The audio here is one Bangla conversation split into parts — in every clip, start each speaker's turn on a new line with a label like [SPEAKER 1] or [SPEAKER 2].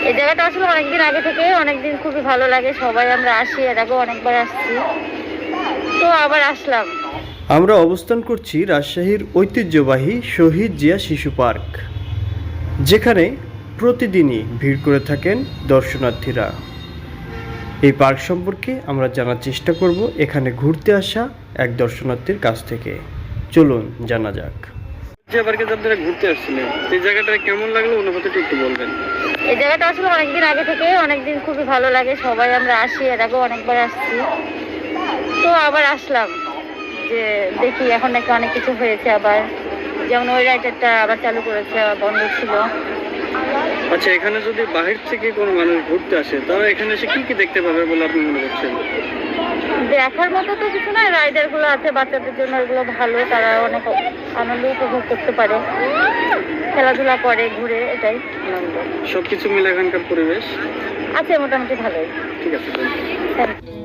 [SPEAKER 1] এই জায়গাটা আসলে অনেকদিন আগে থেকে অনেকদিন খুবই ভালো লাগে, সবাই আমরা আসি, এর আগেও অনেকবার আসছি, তো আবার আসলাম।
[SPEAKER 2] আমরা অবস্থান করছি রাজশাহীর ঐতিহ্যবাহী শহীদ জিয়া শিশু পার্ক, যেখানে প্রতিদিনই ভিড় করে থাকেন দর্শনার্থীরা। এই পার্ক সম্পর্কে আমরা জানার চেষ্টা করব এখানে ঘুরতে আসা এক দর্শনার্থীর কাছ থেকে। চলুন জানা যাক। যে পার্কে আপনারা ঘুরতে আসছিলেন, এই জায়গাটা কেমন লাগলো অনুভূতিটা একটু বলবেন।
[SPEAKER 1] এই জায়গাটা আসলে অনেকদিন আগে থেকে অনেকদিন খুবই ভালো লাগে, সবাই আমরা আসি, এর আগেও অনেকবার আসছি, তো আবার আসলাম। যে দেখি এখন নাকি অনেক কিছু হয়েছে আবার, যেমন ওই রাইডারটা আবার চালু করেছে, বন্ধ ছিল।
[SPEAKER 2] আচ্ছা, এখানে যদি বাহির থেকে কোনো মানুষ ঘুরতে আসে তারা এখানে এসে কি কি দেখতে পাবে বলে আপনি মনে করছেন?
[SPEAKER 1] দেখার মতো তো কিছু না, রাইডার গুলো আছে বাচ্চাদের জন্য, এগুলো ভালো, তারা অনেক আনন্দ উপভোগ করতে পারে, খেলাধুলা করে, ঘুরে, এটাই আনন্দ।
[SPEAKER 2] সবকিছু মিলে এখানকার পরিবেশ
[SPEAKER 1] আছে মোটামুটি ভালোই।
[SPEAKER 2] ঠিক আছে।
[SPEAKER 1] Thank you.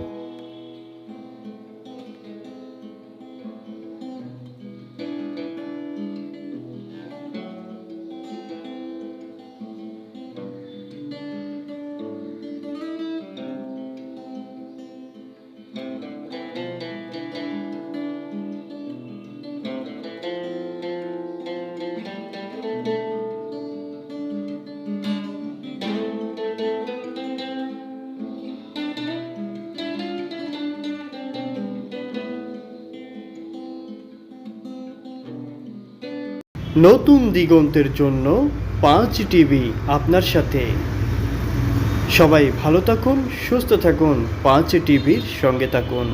[SPEAKER 2] নতুন দিগন্তের জন্য 5 টিভি আপনার সাথে। সবাই ভালো থাকুন, সুস্থ থাকুন, 5 টিভির সঙ্গে থাকুন।